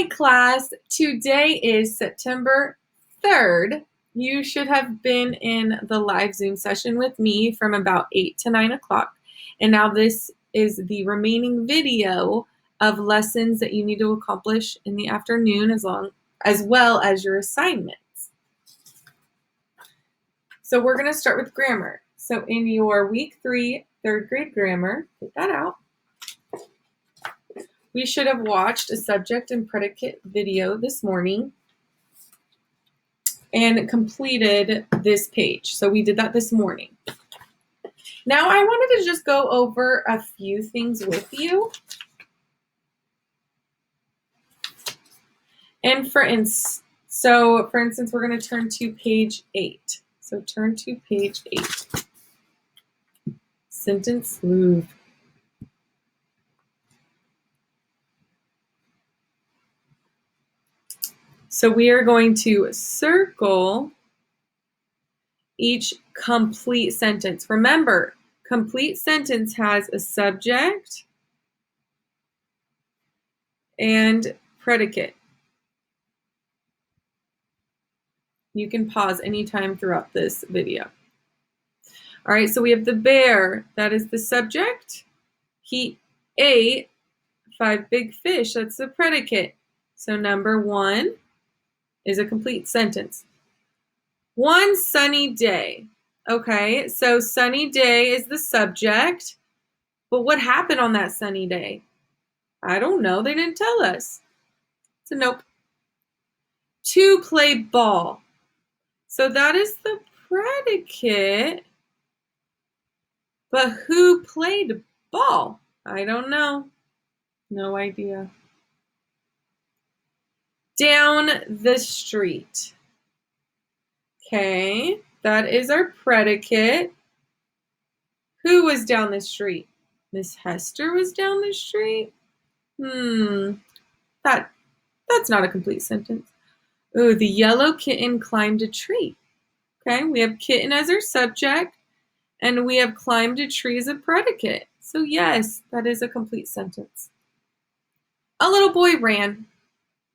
Hi class, today is September 3rd. You should have been in the live Zoom session with me from about 8 to 9 o'clock. And now this is the remaining video of lessons that you need to accomplish in the afternoon as well as your assignments. So we're going to start with grammar. So in your week 3 third grade grammar, get that out. We should have watched a subject and predicate video this morning and completed this page. So we did that this morning. Now I wanted to just go over a few things with you. And for instance, we're going to turn to page 8. So turn to page 8. Sentence smooth. So we are going to circle each complete sentence. Remember, complete sentence has a subject and predicate. You can pause anytime throughout this video. All right, so we have the bear. That is the subject. He ate 5 big fish. That's the predicate. So number 1 is a complete sentence. One sunny day. Okay, so sunny day is the subject. But what happened on that sunny day? I don't know. They didn't tell us. So nope. To play ball. So that is the predicate. But who played ball? I don't know. No idea. Down the street. Okay, that is our predicate. Who was down the street? Miss Hester was down the street? That's not a complete sentence. Oh, the yellow kitten climbed a tree. Okay, we have kitten as our subject, and we have climbed a tree as a predicate. So yes, that is a complete sentence. A little boy ran.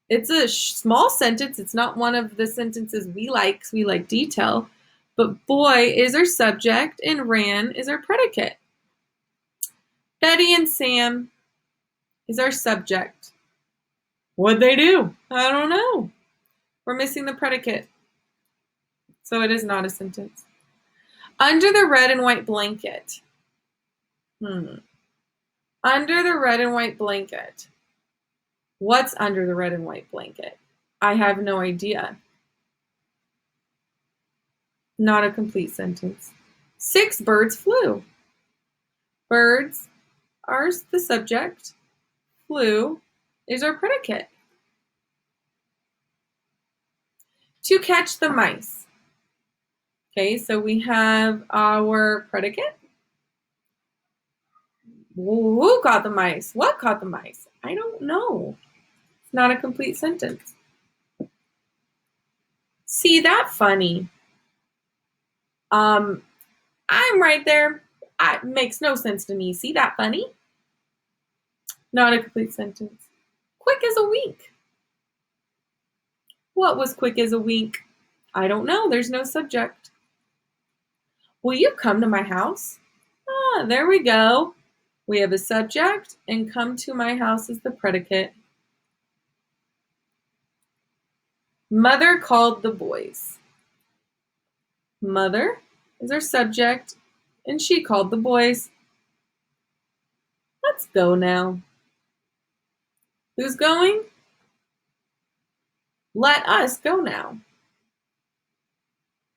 It's a small sentence. It's not one of the sentences we like, because we like detail. But boy is our subject, and ran is our predicate. Betty and Sam is our subject. What'd they do? I don't know. We're missing the predicate. So it is not a sentence. Under the red and white blanket. Under the red and white blanket. What's under the red and white blanket? I have no idea. Not a complete sentence. 6 birds flew. Birds are the subject. Flew is our predicate. To catch the mice. Okay, so we have our predicate. Who caught the mice? What caught the mice? I don't know. It's not a complete sentence. See that funny? I'm right there. It makes no sense to me. See that funny? Not a complete sentence. Quick as a wink. What was quick as a wink? I don't know. There's no subject. Will you come to my house? There we go. We have a subject, and come to my house is the predicate. Mother called the boys. Mother is our subject, and she called the boys. Let's go now. Who's going? Let us go now.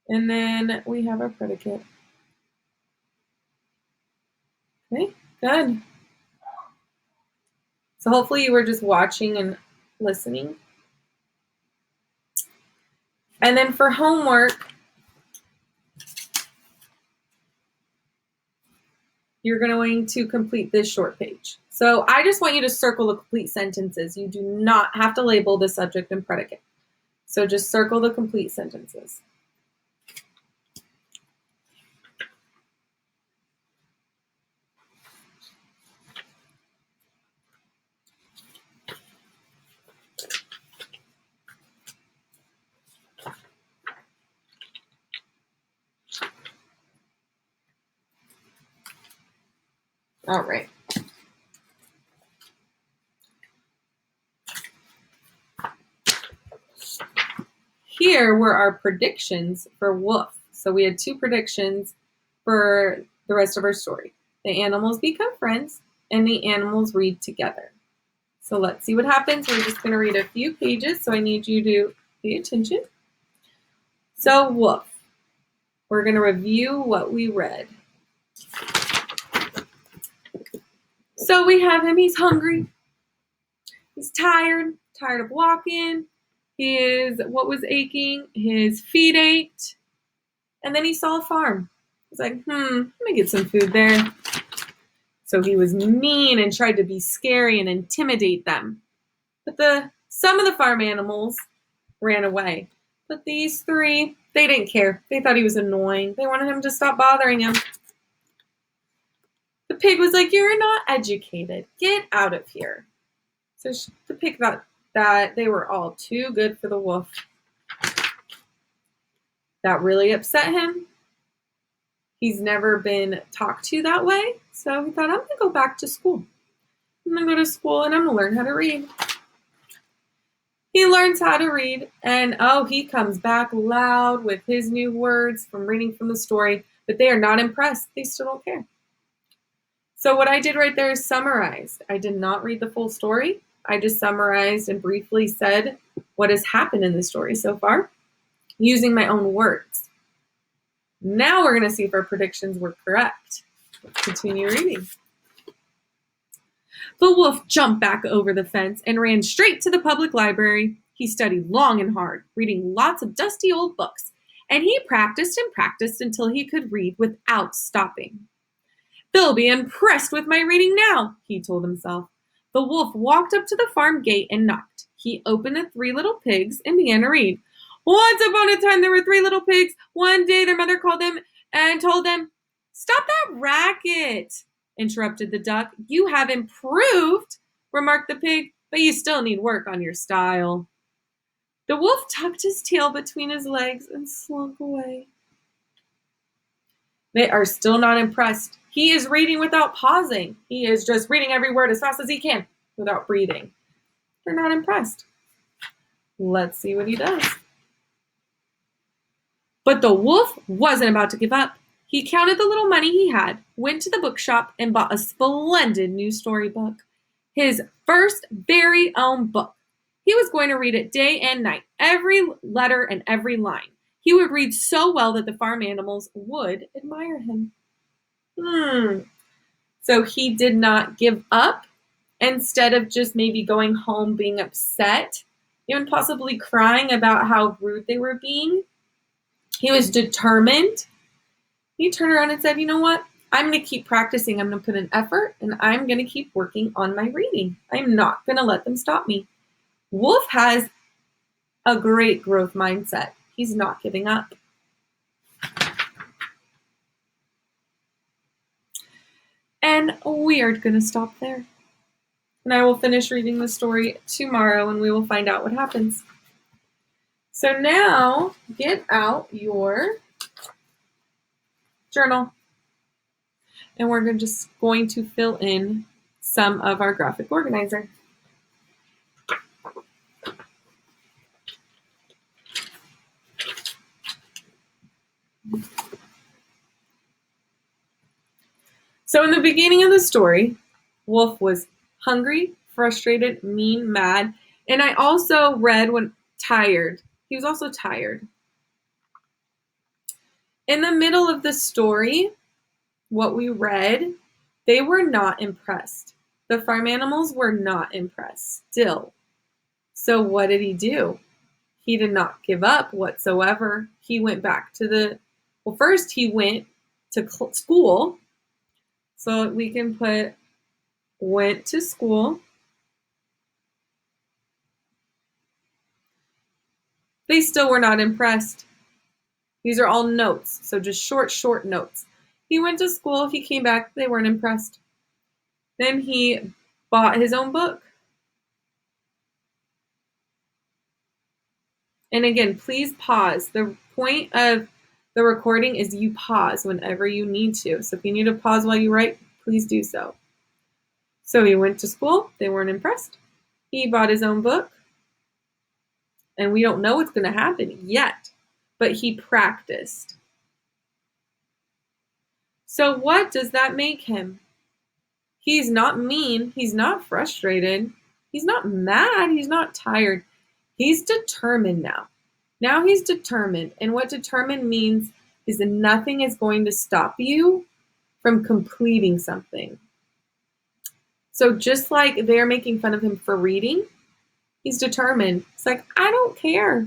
And then we have our predicate. Okay, good. So hopefully you were just watching and listening. And then for homework, you're going to complete this short page. So I just want you to circle the complete sentences. You do not have to label the subject and predicate. So just circle the complete sentences. All right. Here were our predictions for Wolf. So we had 2 predictions for the rest of our story. The animals become friends, and the animals read together. So let's see what happens. We're just going to read a few pages, so I need you to pay attention. So Wolf, we're going to review what we read. So we have him, he's hungry, he's tired of walking, what was aching? His feet ached, and then he saw a farm. He's like, let me get some food there. So he was mean and tried to be scary and intimidate them. But some of the farm animals ran away. But these 3, they didn't care. They thought he was annoying. They wanted him to stop bothering him. The pig was like, you're not educated. Get out of here. So the pig thought that they were all too good for the wolf. That really upset him. He's never been talked to that way. So he thought, I'm going to go back to school. I'm going to go to school and I'm going to learn how to read. He learns how to read, and he comes back loud with his new words from reading from the story, but they are not impressed. They still don't care. So what I did right there is summarized. I did not read the full story. I just summarized and briefly said what has happened in the story so far using my own words. Now we're going to see if our predictions were correct. Let's continue reading. The wolf jumped back over the fence and ran straight to the public library. He studied long and hard, reading lots of dusty old books, and he practiced and practiced until he could read without stopping. They'll be impressed with my reading now, he told himself. The wolf walked up to the farm gate and knocked. He opened the 3 little pigs and began to read. Once upon a time, there were 3 little pigs. One day, their mother called them and told them, Stop that racket, interrupted the duck. You have improved, remarked the pig, but you still need work on your style. The wolf tucked his tail between his legs and slunk away. They are still not impressed. He is reading without pausing. He is just reading every word as fast as he can without breathing. They're not impressed. Let's see what he does. But the wolf wasn't about to give up. He counted the little money he had, went to the bookshop, and bought a splendid new storybook. His first very own book. He was going to read it day and night, every letter and every line. He would read so well that the farm animals would admire him. So he did not give up. Instead of just maybe going home being upset, even possibly crying about how rude they were being, he was determined. He turned around and said, you know what? I'm going to keep practicing. I'm going to put in effort, and I'm going to keep working on my reading. I'm not going to let them stop me. Wolf has a great growth mindset. He's not giving up. And we are going to stop there. And I will finish reading the story tomorrow, and we will find out what happens. So now, get out your journal. And we're just going to fill in some of our graphic organizer. So in the beginning of the story, Wolf was hungry, frustrated, mean, mad, and I also read when tired. He was also tired. In the middle of the story, what we read, they were not impressed. The farm animals were not impressed still. So what did he do? He did not give up whatsoever. He went back to first he went to school. So we can put went to school. They still were not impressed. These are all notes, so just short notes. He went to school, he came back, they weren't impressed. Then he bought his own book. And again, please pause. The point of the recording is you pause whenever you need to. So if you need to pause while you write, please do so. So he went to school. They weren't impressed. He bought his own book. And we don't know what's going to happen yet, but he practiced. So what does that make him? He's not mean. He's not frustrated. He's not mad. He's not tired. He's determined now. Now he's determined. And what determined means is that nothing is going to stop you from completing something. So just like they're making fun of him for reading, he's determined. It's like, I don't care.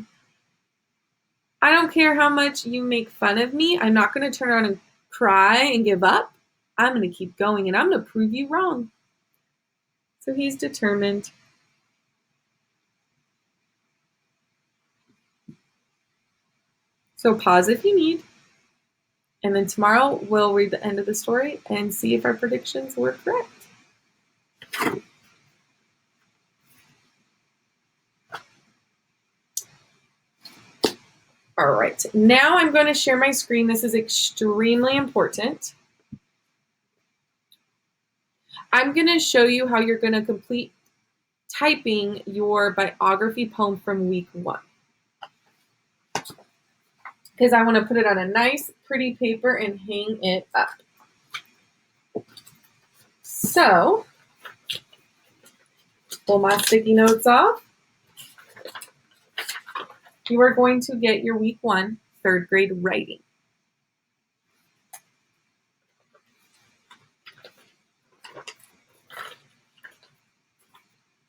I don't care how much you make fun of me. I'm not going to turn around and cry and give up. I'm going to keep going and I'm going to prove you wrong. So he's determined. So pause if you need. And then tomorrow we'll read the end of the story and see if our predictions were correct. All right, now I'm going to share my screen. This is extremely important. I'm going to show you how you're going to complete typing your biography poem from week 1. Because I want to put it on a nice, pretty paper and hang it up. So, pull my sticky notes off. You are going to get your week 1 3rd grade writing.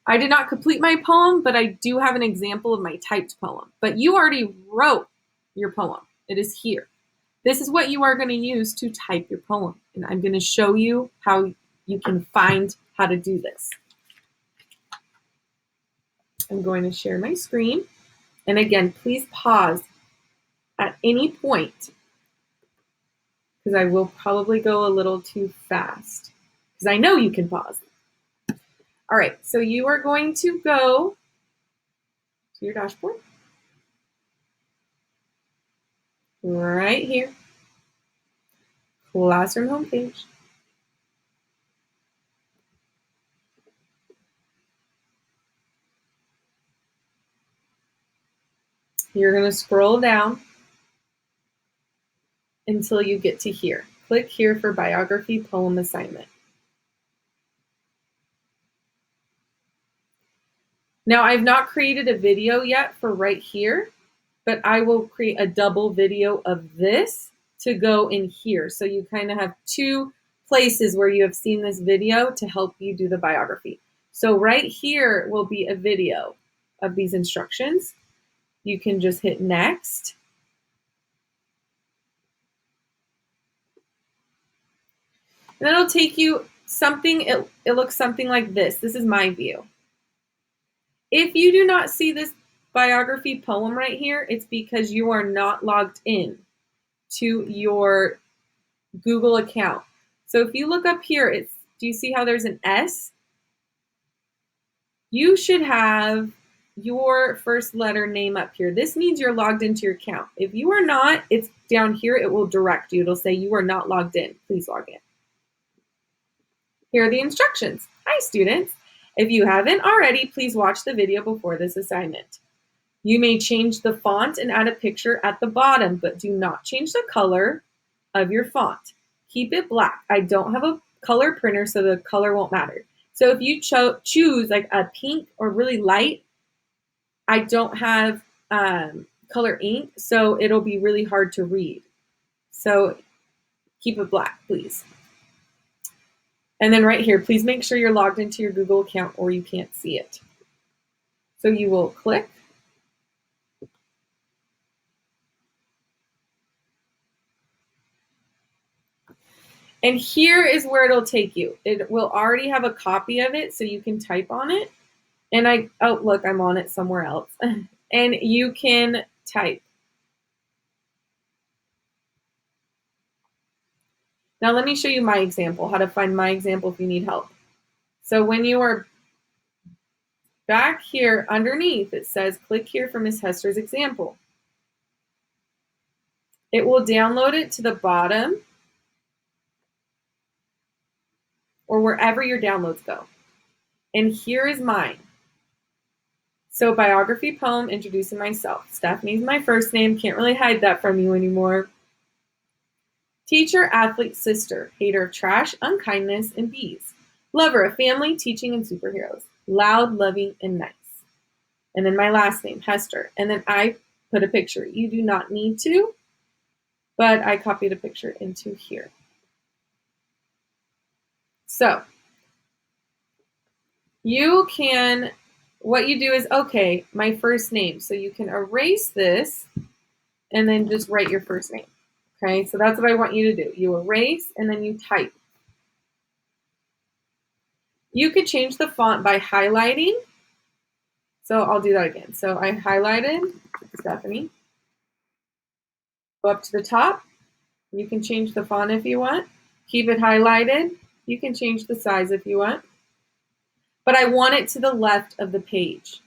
I did not complete my poem, but I do have an example of my typed poem. But you already wrote your poem. It is here. This is what you are going to use to type your poem. And I'm going to show you how you can find how to do this. I'm going to share my screen. And again, please pause at any point because I will probably go a little too fast because I know you can pause. All right, so you are going to go to your dashboard right here, classroom homepage. You're going to scroll down until you get to here. Click here for biography poem assignment. Now, I've not created a video yet for right here, but I will create a double video of this to go in here. So you kind of have 2 places where you have seen this video to help you do the biography. So right here will be a video of these instructions. You can just hit next. And it'll take you something, it looks something like this. This is my view. If you do not see this biography poem right here, it's because you are not logged in to your Google account. So if you look up here, do you see how there's an S? You should have your first letter name up here. This means you're logged into your account. If you are not, it's down here. It will direct you. It'll say you are not logged in. Please log in. Here are the instructions. Hi, students. If you haven't already, please watch the video before this assignment. You may change the font and add a picture at the bottom, but do not change the color of your font. Keep it black. I don't have a color printer, so the color won't matter. So if you choose like a pink or really light, I don't have color ink, so it'll be really hard to read. So keep it black, please. And then right here, please make sure you're logged into your Google account or you can't see it. So you will click. And here is where it'll take you. It will already have a copy of it, so you can type on it. And oh, look, I'm on it somewhere else. And you can type. Now let me show you my example, how to find my example if you need help. So when you are back here underneath, it says click here for Miss Hester's example. It will download it to the bottom. or wherever your downloads go. And here is mine. So biography poem introducing myself. Stephanie's my first name. Can't really hide that from you anymore. Teacher, athlete, sister. Hater of trash, unkindness, and bees. Lover of family, teaching, and superheroes. Loud, loving, and nice. And then my last name, Hester. And then I put a picture. You do not need to, but I copied a picture into here. So you can, what you do is, okay, my first name. So you can erase this and then just write your first name. Okay, so that's what I want you to do. You erase and then you type. You could change the font by highlighting. So I'll do that again. So I highlighted Stephanie. Go up to the top. You can change the font if you want. Keep it highlighted. You can change the size if you want. But I want it to the left of the page.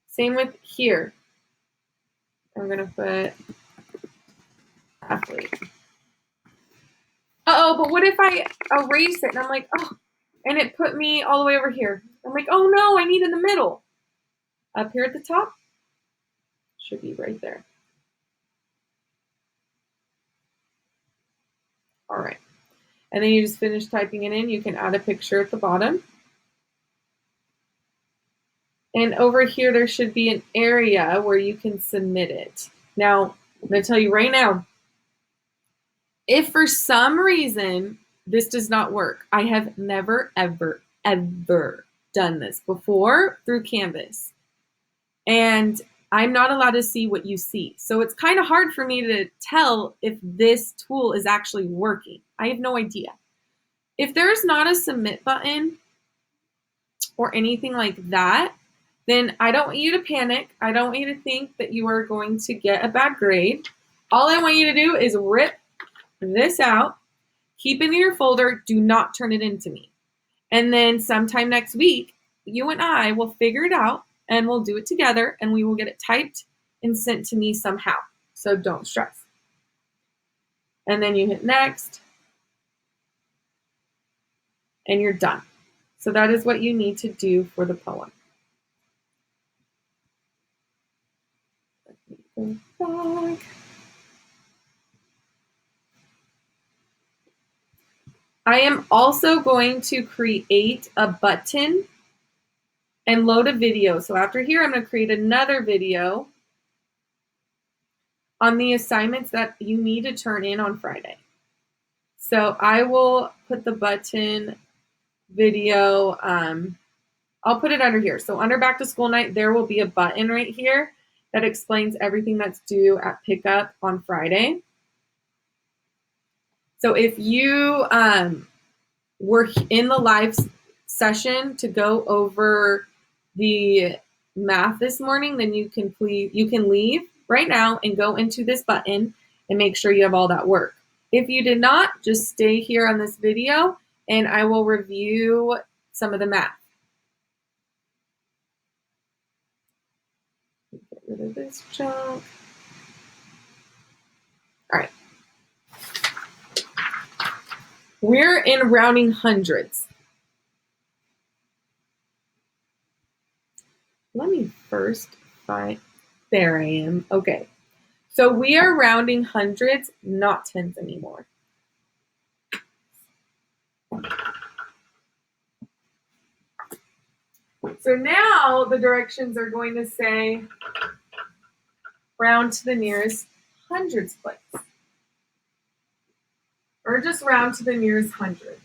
Same with here. I'm going to put athlete. Uh-oh, but what if I erase it and I'm like, oh, and it put me all the way over here. I'm like, oh no, I need in the middle. Up here at the top. Should be right there. All right. And then you just finish typing it in. You can add a picture at the bottom. And over here, there should be an area where you can submit it. Now, I'm going to tell you right now, if for some reason this does not work, I have never, ever, ever done this before through Canvas. And I'm not allowed to see what you see. So it's kind of hard for me to tell if this tool is actually working. I have no idea. If there's not a submit button or anything like that, then I don't want you to panic. I don't want you to think that you are going to get a bad grade. All I want you to do is rip this out, keep it in your folder, do not turn it into me. And then sometime next week, you and I will figure it out and we'll do it together and we will get it typed and sent to me somehow. So don't stress. And then you hit next and you're done. So that is what you need to do for the poem. Let me go back. I am also going to create a button and load a video. So after here, I'm going to create another video on the assignments that you need to turn in on Friday. So I will put the button video, I'll put it under here. So under back to school night, there will be a button right here that explains everything that's due at pickup on Friday. So if you were in the live session to go over the math this morning, then you can leave right now and go into this button and make sure you have all that work. If you did not, just stay here on this video and I will review some of the math. Get rid of this junk. All right. We're in rounding hundreds. Let me first find, there I am. Okay. So we are rounding hundreds, not tens anymore. So now the directions are going to say round to the nearest hundreds place. Or just round to the nearest hundreds.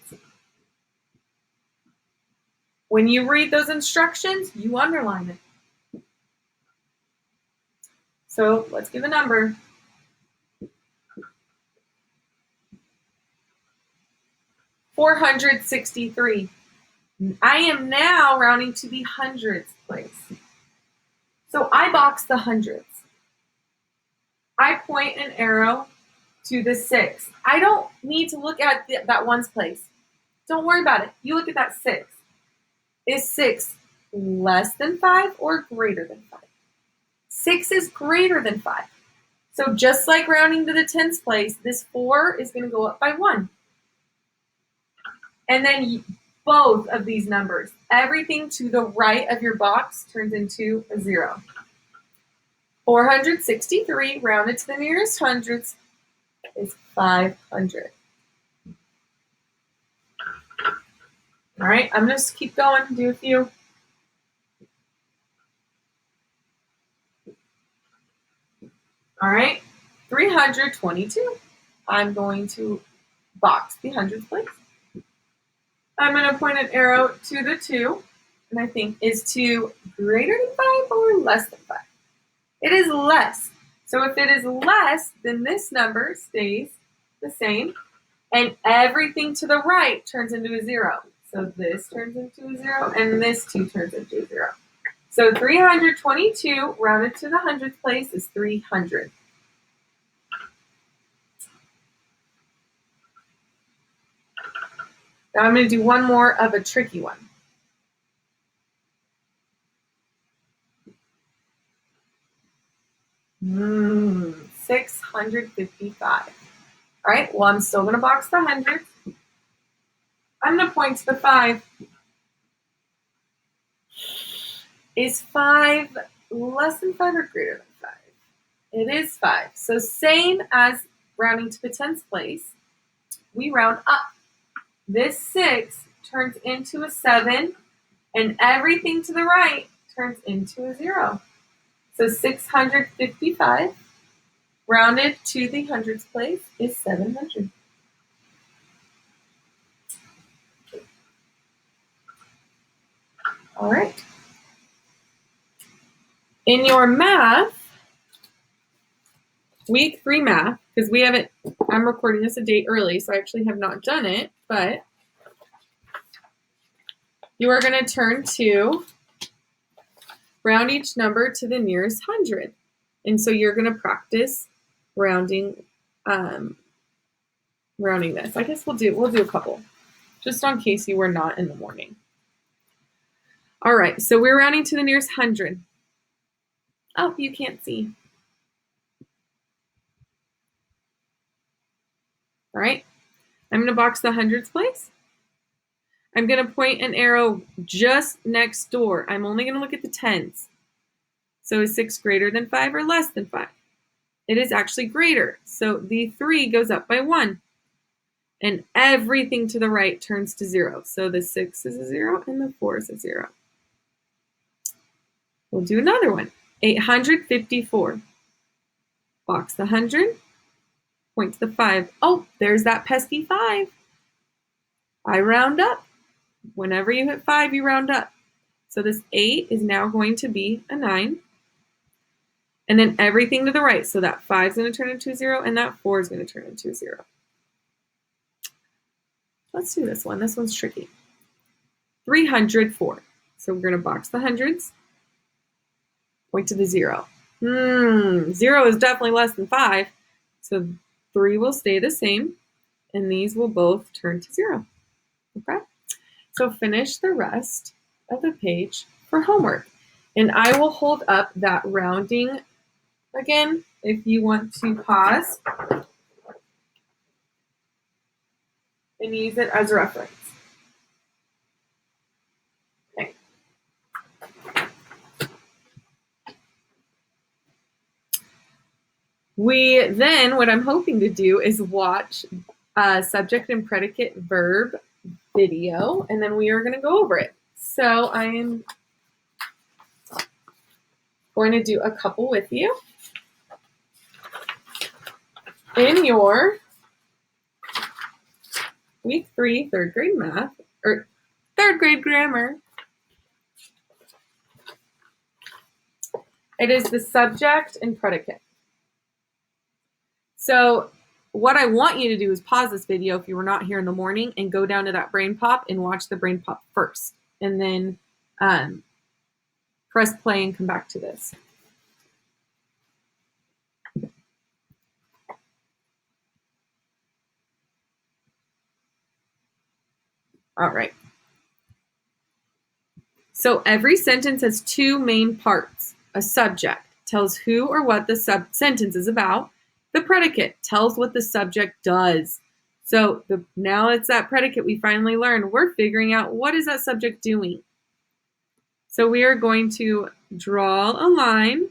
When you read those instructions, you underline it. So let's give a number. 463. I am now rounding to the hundreds place. So I box the hundreds. I point an arrow to the 6. I don't need to look at that ones place. Don't worry about it. You look at that 6. Is 6 less than 5 or greater than 5? 6 is greater than 5. So just like rounding to the tens place, this 4 is going to go up by 1. And then both of these numbers. Everything to the right of your box turns into a 0. 463 rounded to the nearest hundredths is 500. All right, I'm going to keep going and do a few. All right, 322. I'm going to box the hundredths place. I'm going to point an arrow to the 2, and I think is 2 greater than 5 or less than 5? It is less. So if it is less, then this number stays the same, and everything to the right turns into a 0. So this turns into a 0, and this 2 turns into a 0. So 322 rounded to the hundredth place is 300. Now I'm going to do one more of a tricky one. Hmm, 655. All right, well, I'm still going to box the hundreds. I'm going to point to the 5. Is 5 less than 5 or greater than 5? It is 5. So same as rounding to the 10th place, we round up. This 6 turns into a 7, and everything to the right turns into a 0. So 655 rounded to the hundredths place is 700. All right. In your math, week 3 math, because we haven't, I'm recording this a date early, so I actually have not done it, but you are going to turn to round each number to the nearest hundred. And so you're going to practice rounding this. I guess we'll do a couple, just in case you were not in the morning. All right, so we're rounding to the nearest 100. Oh, you can't see. All right, I'm going to box the hundreds place. I'm going to point an arrow just next door. I'm only going to look at the tens. So is 6 greater than 5 or less than 5? It is actually greater. So the 3 goes up by 1. And everything to the right turns to 0. So the 6 is a 0 and the 4 is a 0. We'll do another one. 854. Box the 100. Point to the 5. Oh, there's that pesky 5. I round up. Whenever you hit 5, you round up. So this 8 is now going to be a 9. And then everything to the right. So that 5 is going to turn into a 0, and that 4 is going to turn into a 0. Let's do this one. This one's tricky. 304. So we're going to box the hundreds. Point to the 0. 0 is definitely less than 5. So 3 will stay the same, and these will both turn to 0. Okay? So finish the rest of the page for homework. And I will hold up that rounding again if you want to pause and use it as a reference. Okay. What I'm hoping to do is watch a subject and predicate verb video, and then we are going to go over it. So I am going to do a couple with you. In your week 3 third grade math, or third grade grammar, it is the subject and predicate. So what I want you to do is pause this video if you were not here in the morning and go down to that brain pop and watch the brain pop first, and then press play and come back to this. All right. So every sentence has 2 main parts. A subject tells who or what the sentence is about. The predicate tells what the subject does. So now it's that predicate we finally learned. We're figuring out what is that subject doing. So we are going to draw a line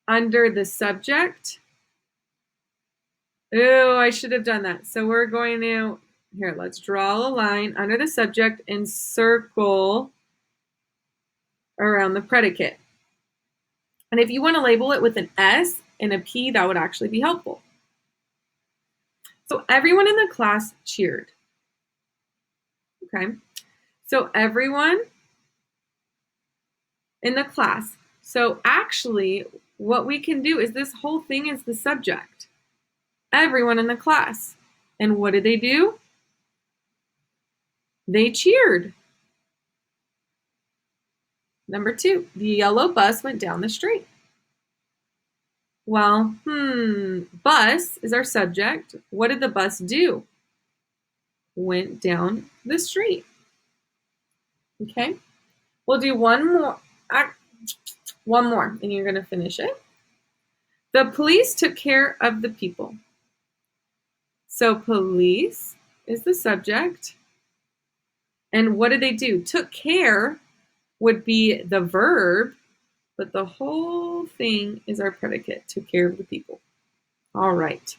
under the subject. Oh, I should have done that. So we're going to, here, let's draw a line under the subject and circle around the predicate. And if you want to label it with an S and a P, that would actually be helpful. So everyone in the class cheered. Okay. So everyone in the class. So actually, what we can do is this whole thing is the subject. Everyone in the class. And what did they do? They cheered. Number 2, the yellow bus went down the street. Well, bus is our subject. What did the bus do? Went down the street. Okay, we'll do one more, and you're going to finish it. The police took care of the people. So police is the subject. And what did they do? Took care would be the verb, but the whole thing is our predicate, took care of the people. All right.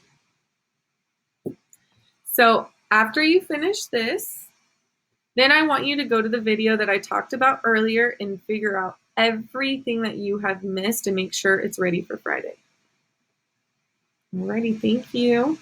So after you finish this, then I want you to go to the video that I talked about earlier and figure out everything that you have missed and make sure it's ready for Friday. Alrighty, thank you.